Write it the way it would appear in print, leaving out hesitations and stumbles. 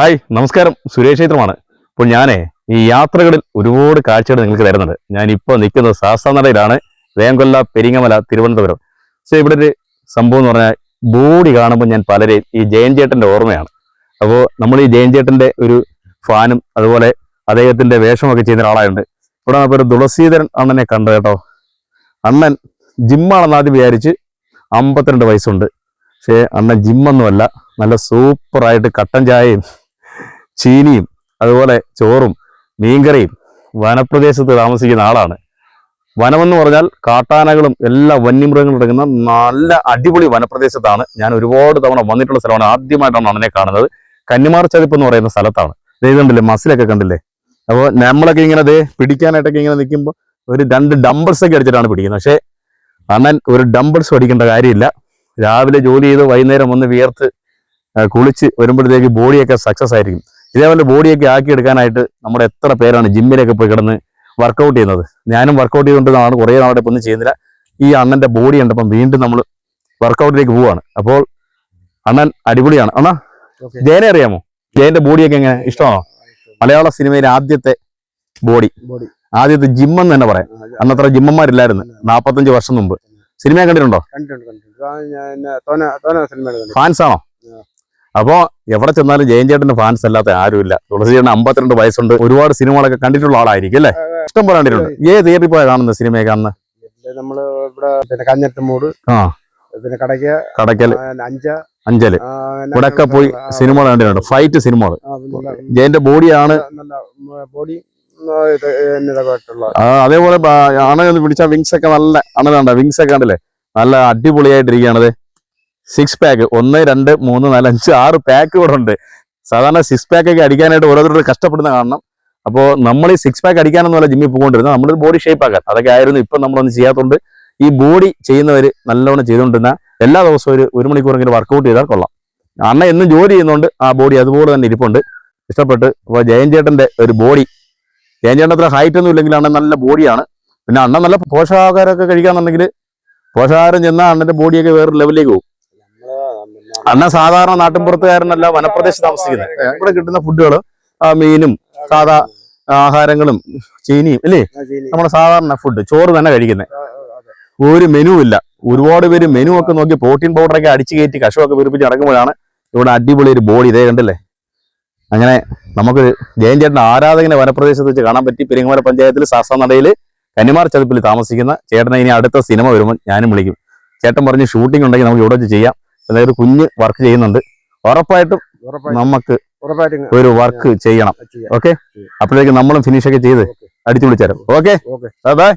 Hi നമസ്കാരം, സുരേഷ് ക്ഷേത്രമാണ്. അപ്പോൾ ഞാനേ ഈ യാത്രകളിൽ ഒരുപാട് കാഴ്ചകൾ നിങ്ങൾക്ക് തരുന്നുണ്ട്. ഞാനിപ്പോൾ നിൽക്കുന്നത് ശാസ്താനടയിലാണ്, വേങ്ങൊല്ല പെരിങ്ങമല തിരുവനന്തപുരം. പക്ഷേ ഇവിടെ ഒരു സംഭവം എന്ന് പറഞ്ഞാൽ ബോഡി കാണുമ്പോൾ ഞാൻ പലരെയും ഈ ജയൻ ചേട്ടൻ്റെ ഓർമ്മയാണ്. അപ്പോൾ നമ്മൾ ഈ ജയൻ ചേട്ടൻ്റെ ഒരു ഫാനും അതുപോലെ അദ്ദേഹത്തിൻ്റെ വേഷമൊക്കെ ചെയ്യുന്ന ഒരാളായുണ്ട്. ഇവിടെ നമുക്ക് ഒരു തുളസീധരൻ അണ്ണനെ കണ്ടു കേട്ടോ. അണ്ണൻ ജിമ്മാണെന്ന് ആദ്യം വിചാരിച്ച് 52 വയസ്സുണ്ട്. പക്ഷേ അണ്ണൻ ജിമ്മൊന്നുമല്ല, നല്ല സൂപ്പറായിട്ട് കട്ടൻ ചായയും ചീനിയും അതുപോലെ ചോറും മീൻകറിയും വനപ്രദേശത്ത് താമസിക്കുന്ന ആളാണ്. വനമെന്ന് പറഞ്ഞാൽ കാട്ടാനകളും എല്ലാ വന്യമൃഗങ്ങളും എടുക്കുന്ന നല്ല അടിപൊളി വനപ്രദേശത്താണ്. ഞാൻ ഒരുപാട് തവണ വന്നിട്ടുള്ള സ്ഥലമാണ്. ആദ്യമായിട്ടാണ് അണ്ണനെ കാണുന്നത്. കന്നിമാർ ചതിപ്പ് എന്ന് പറയുന്ന സ്ഥലത്താണ്. ഇതുണ്ടല്ലേ, മസിലൊക്കെ കണ്ടില്ലേ. അപ്പോൾ നമ്മളൊക്കെ ഇങ്ങനെ പിടിക്കാനായിട്ടൊക്കെ ഇങ്ങനെ നിൽക്കുമ്പോൾ ഒരു 2 ഡംബിൾസ് ഒക്കെ അടിച്ചിട്ടാണ് പിടിക്കുന്നത്. പക്ഷേ അണ്ണൻ ഒരു ഡംബിൾസ് അടിക്കേണ്ട കാര്യമില്ല. രാവിലെ ജോലി ചെയ്ത് വൈകുന്നേരം ഒന്ന് വിയർത്ത് കുളിച്ച് വരുമ്പോഴത്തേക്ക് ബോഡിയൊക്കെ സക്സസ് ആയിരിക്കും. ഇതേപോലെ ബോഡിയൊക്കെ ആക്കിയെടുക്കാനായിട്ട് നമ്മുടെ എത്ര പേരാണ് ജിമ്മിലൊക്കെ പോയി കിടന്ന് വർക്കൗട്ട് ചെയ്യുന്നത്. ഞാനും വർക്കൗട്ട് ചെയ്തുകൊണ്ടാണ് കുറേ നാളെ ഇപ്പം ഒന്നും ചെയ്യുന്നില്ല. ഈ അണ്ണൻ്റെ ബോഡി കണ്ടപ്പം വീണ്ടും നമ്മൾ വർക്കൗട്ടിലേക്ക് പോവാണ്. അപ്പോൾ അണ്ണൻ അടിപൊളിയാണ്. അണ്ണാ, ജയനെ അറിയാമോ? ജയന്റെ ബോഡിയൊക്കെ എങ്ങനെ ഇഷ്ടമാണോ? മലയാള സിനിമയിലെ ആദ്യത്തെ ബോഡി, ആദ്യത്തെ ജിമ്മെന്ന് തന്നെ പറയാം. അന്നത്ര ജിമ്മന്മാരില്ലായിരുന്നു 45 വർഷം മുമ്പ്. സിനിമ കണ്ടിട്ടുണ്ടോ? ഫാൻസ് ആണോ? അപ്പോ എവിടെ ചെന്നാലും ജയൻ ചേട്ടന്റെ ഫാൻസ് അല്ലാത്ത ആരുമില്ല. തുളസി ചേട്ടന് 52 വയസ്സുണ്ട്. ഒരുപാട് സിനിമകളൊക്കെ കണ്ടിട്ടുള്ള ആളായിരിക്കും അല്ലേ? ഇഷ്ടം പോലെ കണ്ടിട്ടുണ്ട്. ഏത് തിയേറ്ററിൽ പോയാൽ കാണുന്ന സിനിമയൊക്കെ അന്ന്? നമ്മള് ഇവിടെ കഞ്ഞിട്ടമൂട്, പിന്നെ കടയ്ക്കൽ, അഞ്ചല് ഇവിടെയൊക്കെ പോയി സിനിമകൾ കണ്ടിട്ടുണ്ട്. ഫൈറ്റ് സിനിമകൾ. ജയന്റെ ബോഡിയാണ്. അതേപോലെ അണ പിടിച്ച വിങ്സ് ഒക്കെ നല്ല അണലുണ്ട്. വിങ്സ് ഒക്കെ കണ്ടില്ലേ, നല്ല അടിപൊളിയായിട്ടിരിക്കുകയാണത്. 6 പാക്ക് 1 2 3 4 5 6 പാക്ക് ഇവിടെ ഉണ്ട്. സാധാരണ 6 പാക്ക് ഒക്കെ അടിക്കാനായിട്ട് ഓരോരുത്തർ കഷ്ടപ്പെടുന്ന കാണണം. അപ്പോൾ നമ്മൾ ഈ 6 പാക്ക് അടിക്കാനൊന്നുമല്ല ജിമ്മിൽ പോകൊണ്ടിരുന്നത്, നമ്മളൊരു ബോഡി ഷേപ്പ് ആക്കാൻ. അതൊക്കെ ആയിരുന്നു. ഇപ്പം നമ്മളൊന്നും ചെയ്യാത്തതുകൊണ്ട് ഈ ബോഡി ചെയ്യുന്നവർ നല്ലോണം ചെയ്തുകൊണ്ടിരുന്ന എല്ലാ ദിവസവും ഒരു മണിക്കൂറെങ്കിലും വർക്കൗട്ട് ചെയ്താൽ കൊള്ളാം. അണ്ണ എന്നും ജോലി ചെയ്യുന്നതുകൊണ്ട് ആ ബോഡി അതുപോലെ തന്നെ ഇരിപ്പുണ്ട്. ഇഷ്ടപ്പെട്ട്. അപ്പോൾ ജയൻ ചേട്ടൻ്റെ ഒരു ബോഡി, ജയൻ ചേട്ടൻ അത്ര ഹൈറ്റ് ഒന്നും ഇല്ലെങ്കിൽ അണ്ണൻ നല്ല ബോഡിയാണ്. പിന്നെ അണ്ണൻ നല്ല പോഷകാഹാരമൊക്കെ കഴിക്കാന്നുണ്ടെങ്കിൽ പോഷകാഹാരം ചെന്നാൽ അണ്ണൻ്റെ ബോഡിയൊക്കെ വേറെ ലെവലിലേക്ക് പോകും. അണ്ണൻ സാധാരണ നാട്ടിൻപുറത്തുകാരനല്ല, വനപ്രദേശത്ത് താമസിക്കുന്നത്. ഇവിടെ കിട്ടുന്ന ഫുഡുകൾ മീനും സാധാ ആഹാരങ്ങളും ചീനിയും ഇല്ലേ, നമ്മുടെ സാധാരണ ഫുഡ് ചോറ് തന്നെ കഴിക്കുന്നത്. ഒരു മെനു ഇല്ല. ഒരുപാട് പേര് മെനു ഒക്കെ നോക്കി പ്രോട്ടീൻ പൗഡറൊക്കെ അടിച്ചു കയറ്റി കഷമൊക്കെ പിരിപ്പിച്ച് നടക്കുമ്പോഴാണ് ഇവിടെ അടിപൊളി ഒരു ബോഡി ഇതേ കണ്ടില്ലേ. അങ്ങനെ നമുക്ക് ജയൻ ചേട്ടൻ്റെ ആരാധകനെ വനപ്രദേശത്ത് വെച്ച് കാണാൻ പറ്റി. പെരിങ്ങമല പഞ്ചായത്തിൽ ശാസ്താനടയിൽ കന്നിമാർ ചതിപ്പിൽ താമസിക്കുന്ന ചേട്ടനെ ഇനി അടുത്ത സിനിമ വരുമ്പോൾ ഞാനും വിളിക്കും. ചേട്ടൻ പറഞ്ഞ് ഷൂട്ടിംഗ് ഉണ്ടെങ്കിൽ നമുക്ക് ഇവിടെ വെച്ച് ചെയ്യാം. അതായത് കുഞ്ഞ് വർക്ക് ചെയ്യുന്നുണ്ട്. ഉറപ്പായിട്ടും നമുക്ക് ഒരു വർക്ക് ചെയ്യണം. ഓക്കെ, അപ്പോഴേക്കും നമ്മളും ഫിനിഷ് ഒക്കെ ചെയ്ത് അടിച്ചു വിളിച്ചാലും. Okay, by.